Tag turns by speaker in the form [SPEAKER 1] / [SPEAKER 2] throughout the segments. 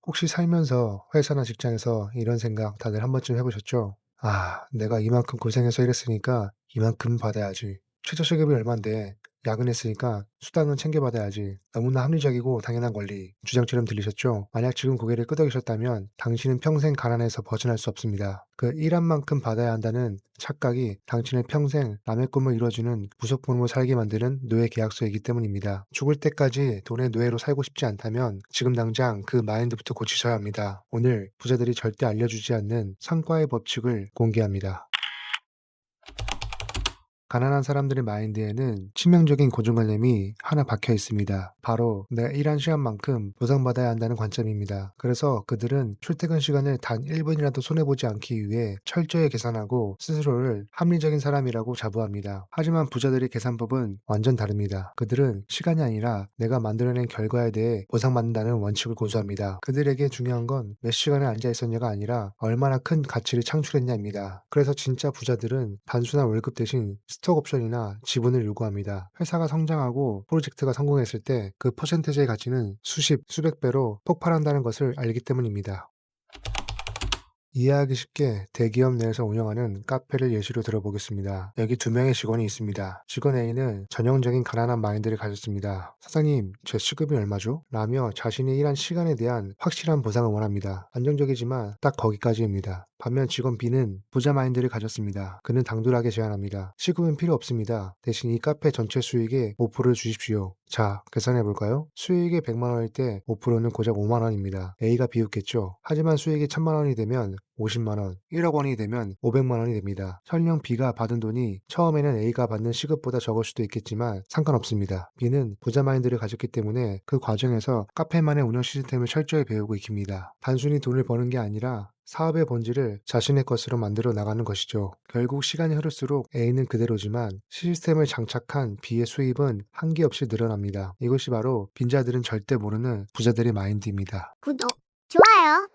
[SPEAKER 1] 혹시 살면서 회사나 직장에서 이런 생각 다들 한 번쯤 해 보셨죠? '아 내가 이만큼 고생해서 일했으니까 이만큼 받아야지. 최저시급이 얼만데 야근했으니까 수당은 챙겨 받아야지. 너무나 합리적이고 당연한 권리.' 주장처럼 들리셨죠? 만약 지금 고개를 끄덕이셨다면 당신은 평생 가난에서 벗어날 수 없습니다. 그 일한 만큼 받아야 한다는 착각이 당신을 평생 남의 꿈을 이뤄주는 부속품으로 살게 만드는 노예 계약서이기 때문입니다. 죽을 때까지 돈의 노예로 살고 싶지 않다면 지금 당장 그 마인드부터 고치셔야 합니다. 오늘 부자들이 절대 알려주지 않는 성과의 법칙을 공개합니다. 가난한 사람들의 마인드에는 치명적인 고정관념이 하나 박혀 있습니다. 바로 내가 일한 시간만큼 보상받아야 한다는 관점입니다. 그래서 그들은 출퇴근 시간을 단 1분이라도 손해보지 않기 위해 철저히 계산하고 스스로를 합리적인 사람이라고 자부합니다. 하지만 부자들의 계산법은 완전 다릅니다. 그들은 시간이 아니라 내가 만들어낸 결과에 대해 보상받는다는 원칙을 고수합니다. 그들에게 중요한 건 몇 시간을 앉아 있었냐가 아니라 얼마나 큰 가치를 창출했냐입니다. 그래서 진짜 부자들은 단순한 월급 대신 스톡 옵션이나 지분을 요구합니다. 회사가 성장하고 프로젝트가 성공했을 때 그 퍼센테이지의 가치는 수십, 수백 배로 폭발한다는 것을 알기 때문입니다. 이해하기 쉽게 대기업 내에서 운영하는 카페를 예시로 들어보겠습니다. 여기 두 명의 직원이 있습니다. 직원 A는 전형적인 가난한 마인드를 가졌습니다. 사장님, 제 시급이 얼마죠? 라며 자신이 일한 시간에 대한 확실한 보상을 원합니다. 안정적이지만 딱 거기까지입니다. 반면 직원 B는 부자 마인드를 가졌습니다. 그는 당돌하게 제안합니다. 시급은 필요 없습니다. 대신 이 카페 전체 수익의 5%를 주십시오. 자, 계산해 볼까요? 수익이 100만 원일 때 5%는 고작 5만 원입니다. A가 비웃겠죠. 하지만 수익이 1000만 원이 되면 50만 원, 1억 원이 되면 500만 원이 됩니다. 설령 B가 받은 돈이 처음에는 A가 받는 시급보다 적을 수도 있겠지만 상관없습니다. B는 부자 마인드를 가졌기 때문에 그 과정에서 카페만의 운영 시스템을 철저히 배우고 익힙니다. 단순히 돈을 버는 게 아니라 사업의 본질을 자신의 것으로 만들어 나가는 것이죠. 결국 시간이 흐를수록 A는 그대로지만 시스템을 장착한 B의 수입은 한계없이 늘어납니다. 이것이 바로 빈자들은 절대 모르는 부자들의 마인드입니다.
[SPEAKER 2] 구독, 좋아요.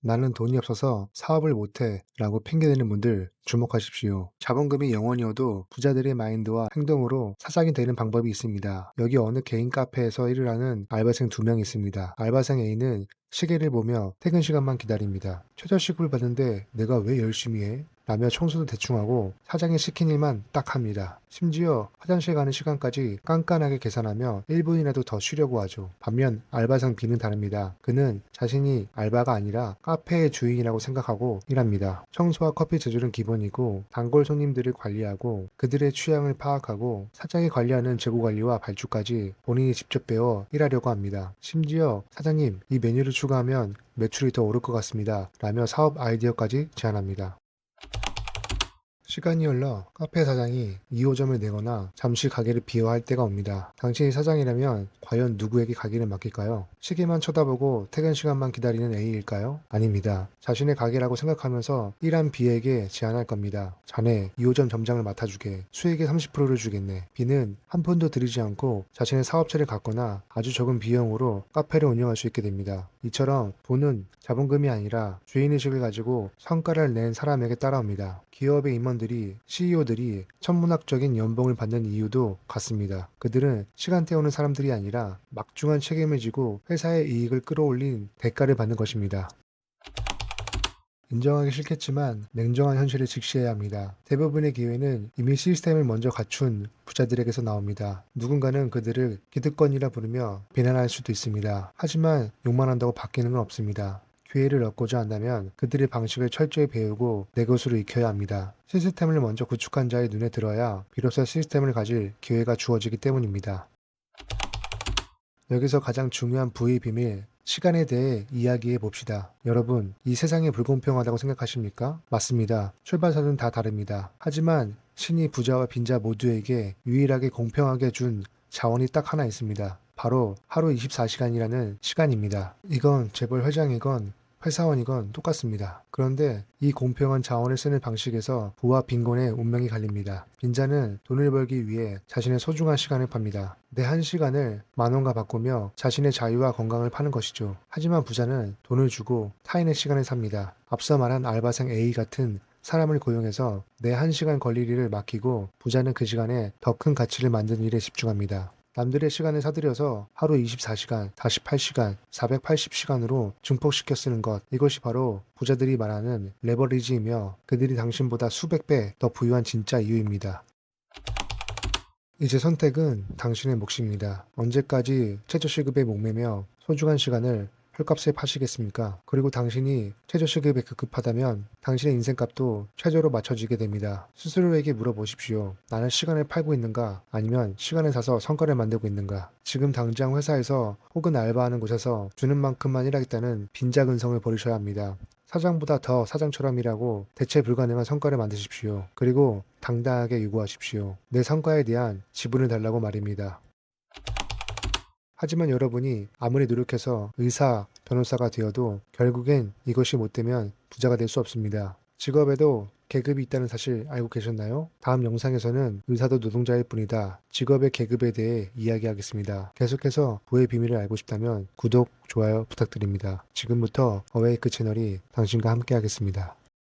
[SPEAKER 1] 나는 돈이 없어서 사업을 못해 라고 핑계대는 분들 주목하십시오. 자본금이 0원이어도 부자들의 마인드와 행동으로 사장이 되는 방법이 있습니다. 여기 어느 개인 카페에서 일을 하는 알바생 2명 있습니다. 알바생 A는 시계를 보며 퇴근 시간만 기다립니다. 최저시급을 받는데 내가 왜 열심히 해? 라며 청소도 대충 하고 사장이 시킨 일만 딱 합니다. 심지어 화장실 가는 시간까지 깐깐하게 계산하며 1분이라도 더 쉬려고 하죠. 반면 알바생 B는 다릅니다. 그는 자신이 알바가 아니라 카페의 주인이라고 생각하고 일합니다. 청소와 커피 제조는 기본이고 단골 손님들을 관리하고 그들의 취향을 파악하고 사장이 관리하는 재고 관리와 발주까지 본인이 직접 배워 일하려고 합니다. 심지어 사장님, 이 메뉴를 추가하면 매출이 더 오를 것 같습니다. 라며 사업 아이디어까지 제안합니다. 시간이 흘러 카페 사장이 2호점을 내거나 잠시 가게를 비워할 때가 옵니다. 당신이 사장이라면 과연 누구에게 가게를 맡길까요? 시계만 쳐다보고 퇴근 시간만 기다리는 A일까요? 아닙니다. 자신의 가게라고 생각하면서 일한 B에게 제안할 겁니다. 자네 2호점 점장을 맡아주게. 수익의 30%를 주겠네. B는 한 푼도 들이지 않고 자신의 사업체를 갖거나 아주 적은 비용으로 카페를 운영할 수 있게 됩니다. 이처럼 돈은 자본금이 아니라 주인의식을 가지고 성과를 낸 사람에게 따라옵니다. 기업의 임원들이, CEO들이 천문학적인 연봉을 받는 이유도 같습니다. 그들은 시간 때우는 사람들이 아니라 막중한 책임을 지고 회사의 이익을 끌어올린 대가를 받는 것입니다. 인정하기 싫겠지만 냉정한 현실을 직시해야 합니다. 대부분의 기회는 이미 시스템을 먼저 갖춘 부자들에게서 나옵니다. 누군가는 그들을 기득권이라 부르며 비난할 수도 있습니다. 하지만 욕만 한다고 바뀌는 건 없습니다. 기회를 얻고자 한다면 그들의 방식을 철저히 배우고 내 것으로 익혀야 합니다. 시스템을 먼저 구축한 자의 눈에 들어야 비로소 시스템을 가질 기회가 주어지기 때문입니다. 여기서 가장 중요한 부의 비밀, 시간에 대해 이야기해 봅시다. 여러분, 이 세상이 불공평하다고 생각하십니까? 맞습니다. 출발선은 다 다릅니다. 하지만 신이 부자와 빈자 모두에게 유일하게 공평하게 준 자원이 딱 하나 있습니다. 바로 하루 24시간이라는 시간입니다. 이건 재벌 회장이건 회사원이건 똑같습니다. 그런데 이 공평한 자원을 쓰는 방식에서 부와 빈곤의 운명이 갈립니다. 빈자는 돈을 벌기 위해 자신의 소중한 시간을 팝니다. 내 한 시간을 10,000원과 바꾸며 자신의 자유와 건강을 파는 것이죠. 하지만 부자는 돈을 주고 타인의 시간을 삽니다. 앞서 말한 알바생 A 같은 사람을 고용해서 내 한 시간 걸릴 일을 맡기고 부자는 그 시간에 더 큰 가치를 만드는 일에 집중합니다. 남들의 시간을 사들여서 하루 24시간, 48시간, 480시간으로 증폭시켜 쓰는 것. 이것이 바로 부자들이 말하는 레버리지이며 그들이 당신보다 수백 배 더 부유한 진짜 이유입니다. 이제 선택은 당신의 몫입니다. 언제까지 최저시급에 목매며 소중한 시간을 헐값에 파시겠습니까? 그리고 당신이 최저시급에 급급하다면 당신의 인생값도 최저로 맞춰지게 됩니다. 스스로에게 물어보십시오. 나는 시간을 팔고 있는가? 아니면 시간을 사서 성과를 만들고 있는가? 지금 당장 회사에서 혹은 알바하는 곳에서 주는 만큼만 일하겠다는 빈자근성을 버리셔야 합니다. 사장보다 더 사장처럼 일하고 대체 불가능한 성과를 만드십시오. 그리고 당당하게 요구하십시오. 내 성과에 대한 지분을 달라고 말입니다. 하지만 여러분이 아무리 노력해서 의사, 변호사가 되어도 결국엔 이것이 못 되면 부자가 될 수 없습니다. 직업에도 계급이 있다는 사실 알고 계셨나요? 다음 영상에서는 의사도 노동자일 뿐이다. 직업의 계급에 대해 이야기하겠습니다. 계속해서 부의 비밀을 알고 싶다면 구독, 좋아요 부탁드립니다. 지금부터 어웨이크 채널이 당신과 함께 하겠습니다.